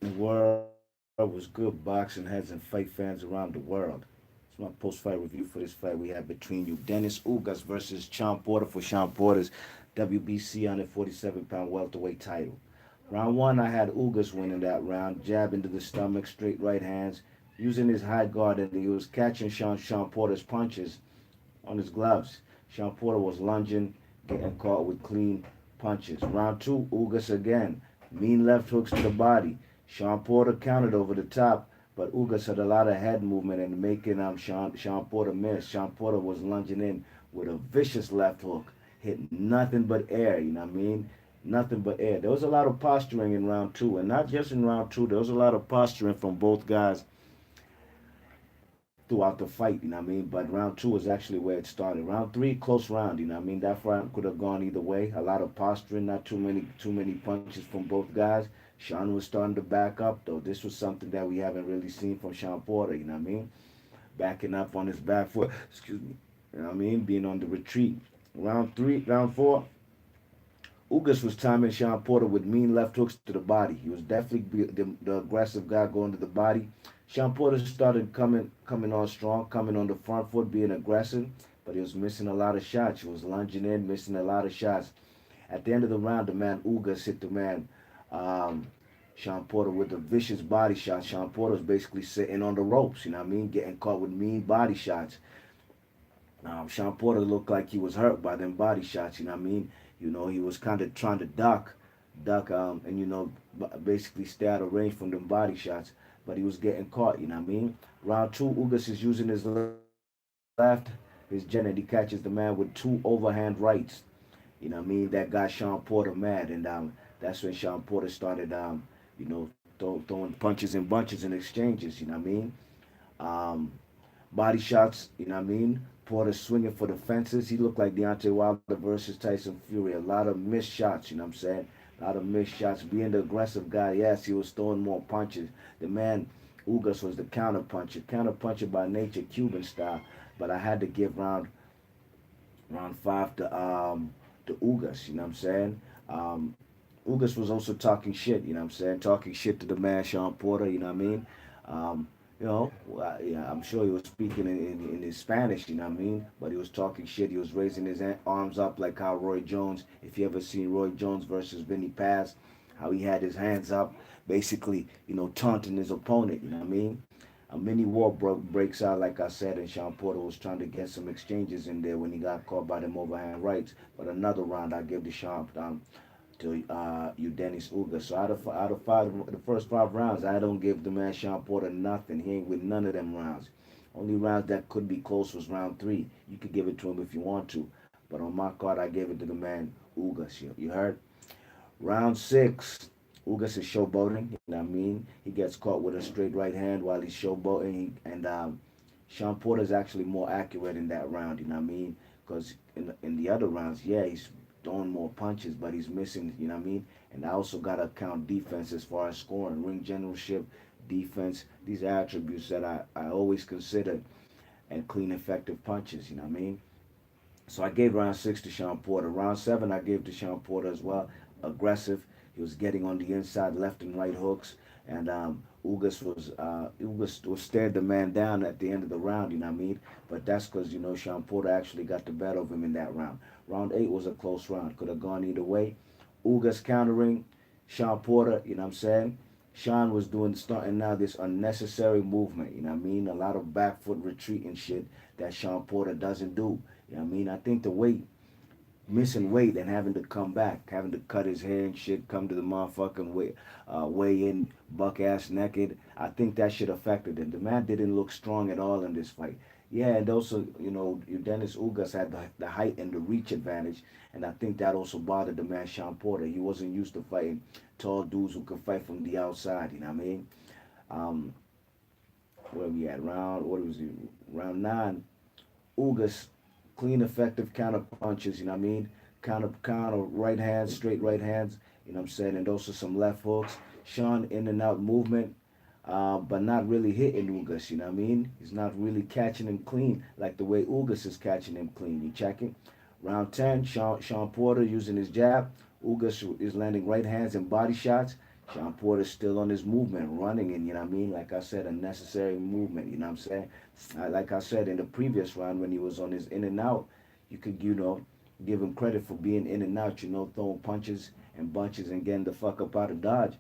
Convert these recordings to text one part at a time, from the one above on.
The world was good boxing heads and fight fans around the world. It's my post-fight review for this fight we have between Yordenis Ugas versus Shawn Porter for Shawn Porter's WBC 147-pound welterweight title. Round one, I had Ugas winning that round, jab into the stomach, straight right hands, using his high guard, and he was catching Shawn Porter's punches on his gloves. Shawn Porter was lunging, getting caught with clean punches. Round two, Ugas again. Mean left hooks to the body. Shawn Porter countered over the top, but Ugas had a lot of head movement and making Shawn Porter miss. Shawn Porter was lunging in with a vicious left hook. Hit nothing but air, you know what I mean? Nothing but air. There was a lot of posturing in round two, and not just in round two, there was a lot of posturing from both guys throughout the fight, you know what I mean? But round two is actually where it started. Round three, close round, you know what I mean? That fight could have gone either way. A lot of posturing, not too many punches from both guys. Shawn was starting to back up though. This was something that we haven't really seen from Shawn Porter, you know what I mean? Backing up on his back foot, excuse me. You know what I mean? Being on the retreat. Round four, Ugas was timing Shawn Porter with mean left hooks to the body. He was definitely the aggressive guy going to the body. Shawn Porter started coming on strong, coming on the front foot, being aggressive, but he was missing a lot of shots. He was lunging in, missing a lot of shots. At the end of the round, the man Ugas hit the man um, Shawn Porter with a vicious body shot. Shawn Porter was basically sitting on the ropes, you know what I mean, getting caught with mean body shots. Shawn Porter looked like he was hurt by them body shots. You know what I mean? You know, he was kind of trying to duck, and basically stay out of range from them body shots. But he was getting caught. You know what I mean? Round two, Ugas is using his left, his jet, and he catches the man with two overhand rights. You know what I mean? That got Shawn Porter mad, and that's when Shawn Porter started, throwing punches and bunches and exchanges. You know what I mean? Um, Body shots, you know what I mean? Porter swinging for the fences. He looked like Deontay Wilder versus Tyson Fury. A lot of missed shots, you know what I'm saying? A lot of missed shots. Being the aggressive guy, yes, he was throwing more punches. The man, Ugas, was the counter puncher by nature, Cuban style. But I had to give round five to Ugas, you know what I'm saying? Um, Ugas was also talking shit, you know what I'm saying? Talking shit to the man Shawn Porter, you know what I mean? Um, yeah, I'm sure he was speaking in his Spanish, you know what I mean? But he was talking shit. He was raising his arms up like how Roy Jones, if you ever seen Roy Jones versus Vinny Paz, how he had his hands up, basically, taunting his opponent, you know what I mean? A mini war breaks out, like I said, and Shawn Porter was trying to get some exchanges in there when he got caught by them overhand rights. But another round, I give the Shawn to Yordenis Ugas. So out of five, the first five rounds, I don't give the man Shawn Porter nothing. He ain't with none of them rounds. Only rounds that could be close was round three. You could give it to him if you want to, but on my card, I gave it to the man Ugas. You heard? Round six, Ugas is showboating. You know what I mean? He gets caught with a straight right hand while he's showboating, and Shawn Porter is actually more accurate in that round. You know what I mean? Because in the other rounds, yeah, he's throwing more punches, but he's missing. You know what I mean? And I also gotta count defense as far as scoring, ring generalship, defense. These are attributes that I always consider and clean, effective punches. You know what I mean? So I gave round six to Shawn Porter. Round seven I gave to Shawn Porter as well. Aggressive. He was getting on the inside, left and right hooks, and Ugas was stared the man down at the end of the round. You know what I mean? But that's because Shawn Porter actually got the better of him in that round. Round eight was a close round. Could have gone either way. Ugas countering Shawn Porter. You know what I'm saying? Shawn was starting now this unnecessary movement. You know what I mean? A lot of back foot retreat and shit that Shawn Porter doesn't do. You know what I mean? I think the weight, missing weight and having to come back, having to cut his hair and shit, come to the motherfucking weigh in buck ass naked. I think that shit affected him. The man didn't look strong at all in this fight. Yeah, and also, Dennis Ugas had the height and the reach advantage, and I think that also bothered the man Shawn Porter. He wasn't used to fighting tall dudes who could fight from the outside. You know what I mean? Um, where we at? What was it? Round nine. Ugas, clean, effective counter punches, you know what I mean? Counter right hands, straight right hands, you know what I'm saying? And also some left hooks. Shawn in and out movement, but not really hitting Ugas, you know what I mean? He's not really catching him clean like the way Ugas is catching him clean. You checking? Round 10, Shawn Porter using his jab. Ugas is landing right hands and body shots. Sean Porter's still on his movement, running, and you know what I mean. Like I said, a necessary movement. You know what I'm saying? Like I said in the previous round when he was on his in and out, you could give him credit for being in and out. Throwing punches and bunches and getting the fuck up out of dodge.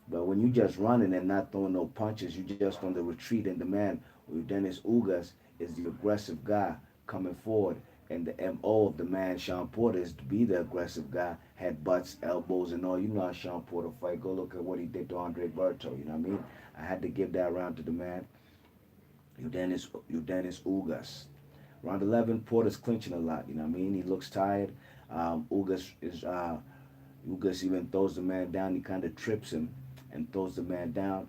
But when you just running and not throwing no punches, you just on the retreat. And the man with Dennis Ugas is the aggressive guy coming forward. And the MO of the man, Sean Porter, is to be the aggressive guy. Had butts, elbows, and all. You know how Sean Porter fight. Go look at what he did to Andre Berto. You know what I mean? I had to give that round to the man, Yordenis Ugas. Round 11, Porter's clinching a lot. You know what I mean? He looks tired. Ugas even throws the man down. He kind of trips him and throws the man down.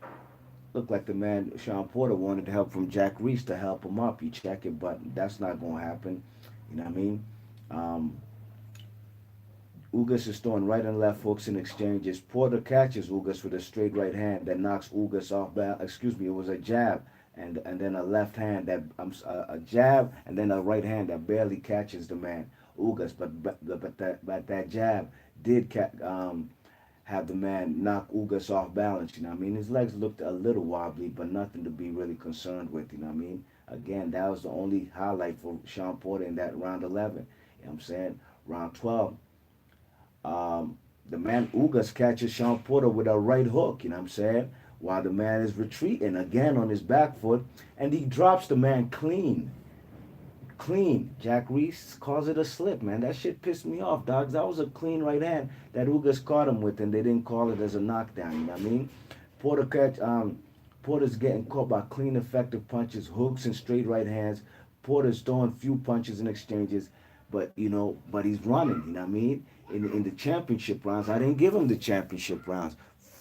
Looked like the man, Sean Porter, wanted help from Jack Reese to help him up. You check it, but that's not going to happen. You know what I mean? Um, Ugas is throwing right and left hooks in exchanges. Porter catches Ugas with a straight right hand that knocks Ugas off balance. Excuse me, it was a jab and then a left hand that a jab and then a right hand that barely catches the man Ugas. But that jab did have the man knock Ugas off balance. You know what I mean? His legs looked a little wobbly, but nothing to be really concerned with. You know what I mean? Again, that was the only highlight for Sean Porter in that round 11. You know what I'm saying? Round 12. The man Ugas catches Sean Porter with a right hook, you know what I'm saying? While the man is retreating again on his back foot, and he drops the man clean. Clean. Jack Reese calls it a slip, man. That shit pissed me off, dogs. That was a clean right hand that Ugas caught him with, and they didn't call it as a knockdown, you know what I mean? Porter catch, Porter's getting caught by clean, effective punches, hooks, and straight right hands. Porter's throwing few punches and exchanges, but he's running. You know what I mean? In the championship rounds, I didn't give him the championship rounds.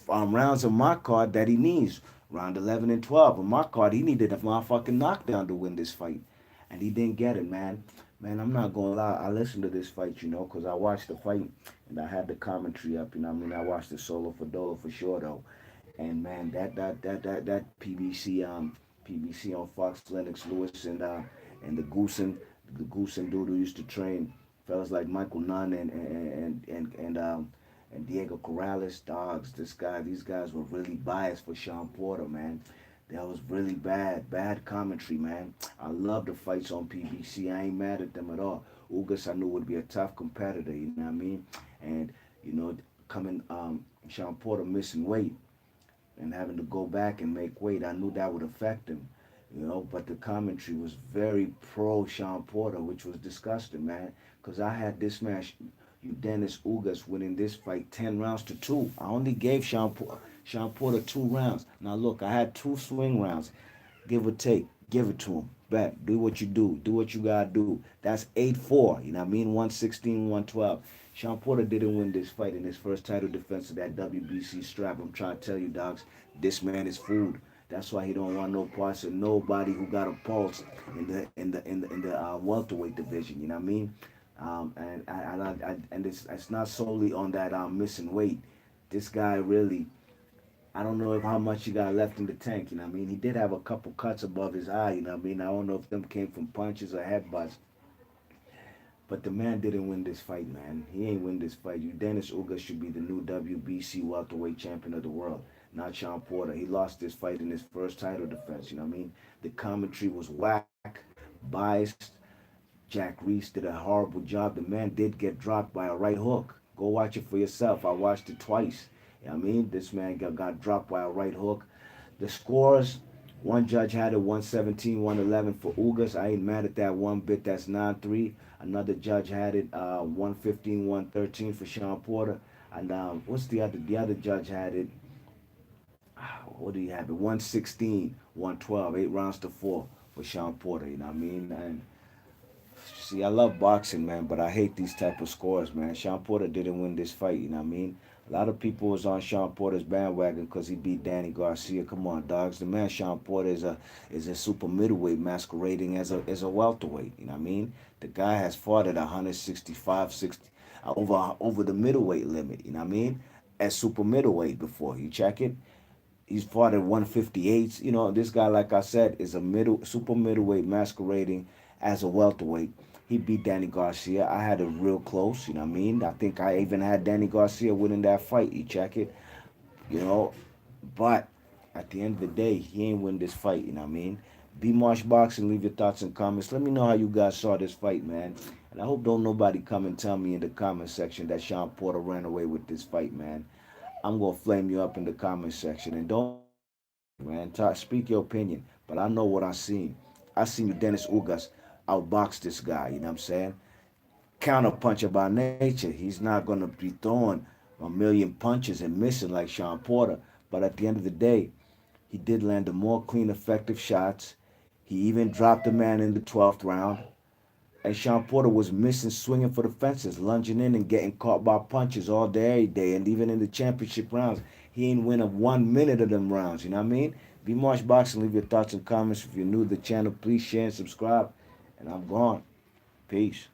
Rounds on my card that he needs. Round 11 and 12 on my card, he needed a motherfucking knockdown to win this fight, and he didn't get it, man. Man, I'm not gonna lie. I listened to this fight, because I watched the fight and I had the commentary up. You know what I mean? I watched the solo for Dolo for sure though. And man, that PBC on Fox, Lennox Lewis and the Goosen dude who used to train fellas like Michael Nunn and Diego Corrales, dogs. These guys were really biased for Sean Porter, man. That was really bad commentary, man. I love the fights on PBC. I ain't mad at them at all. Ugas I knew would be a tough competitor, you know what I mean? And coming Sean Porter missing weight and having to go back and make weight, I knew that would affect him. But the commentary was very pro Sean Porter, which was disgusting, man. Because I had this man, Dennis Ugas, winning this fight 10 rounds to 2. I only gave Sean Porter 2 rounds. Now, look, I had 2 swing rounds, give or take. Give it to him. Bet. Do what you do. Do what you got to do. That's 8-4. You know what I mean? 116, 112. Sean Porter didn't win this fight in his first title defense of that WBC strap. I'm trying to tell you, dogs, this man is food. That's why he don't want no parts of nobody who got a pulse in the welterweight division. You know what I mean? And it's not solely on that missing weight. This guy really, I don't know if how much he got left in the tank. You know what I mean? He did have a couple cuts above his eye. You know what I mean? I don't know if them came from punches or headbutts. But the man didn't win this fight, man. He ain't win this fight. Dennis Ugas should be the new WBC welterweight champion of the world, not Sean Porter. He lost this fight in his first title defense, you know what I mean? The commentary was whack, biased. Jack Reese did a horrible job. The man did get dropped by a right hook. Go watch it for yourself. I watched it twice. You know what I mean? This man got dropped by a right hook. The scores, one judge had it 117, 111 for Ugas. I ain't mad at that one bit. That's 9-3. Another judge had it 115, 113 for Sean Porter. And what's the other? The other judge had it, what do you have it? 116, 112, 8 rounds to 4 for Sean Porter. You know what I mean? And see, I love boxing, man, but I hate these type of scores, man. Sean Porter didn't win this fight. You know what I mean? A lot of people was on Sean Porter's bandwagon because he beat Danny Garcia. Come on, dogs. The man Sean Porter is a super middleweight masquerading as a welterweight. You know what I mean? The guy has fought at 165, 60 over the middleweight limit. You know what I mean? At super middleweight before. You check it. He's fought at 158. This guy, like I said, is a super middleweight masquerading as a welterweight. He beat Danny Garcia. I had it real close, you know what I mean? I think I even had Danny Garcia winning that fight. You check it. you know. But at the end of the day, he ain't win this fight, you know what I mean? Be Marsh Boxing, leave your thoughts and comments. Let me know how you guys saw this fight, man. And I hope don't nobody come and tell me in the comment section that Shawn Porter ran away with this fight, man. I'm gonna flame you up in the comment section. And don't man, talk, speak your opinion. But I know what I seen. I seen Yordenis Ugas outbox this guy, you know what I'm saying? Counter puncher by nature. He's not gonna be throwing a million punches and missing like Shawn Porter. But at the end of the day, he did land the more clean, effective shots. He even dropped a man in the 12th round. And Shawn Porter was missing, swinging for the fences, lunging in and getting caught by punches all day, every day. And even in the championship rounds, he ain't win a 1 minute of them rounds. You know what I mean? Be Marsh Boxing. Leave your thoughts and comments. If you're new to the channel, please share and subscribe. And I'm gone. Peace.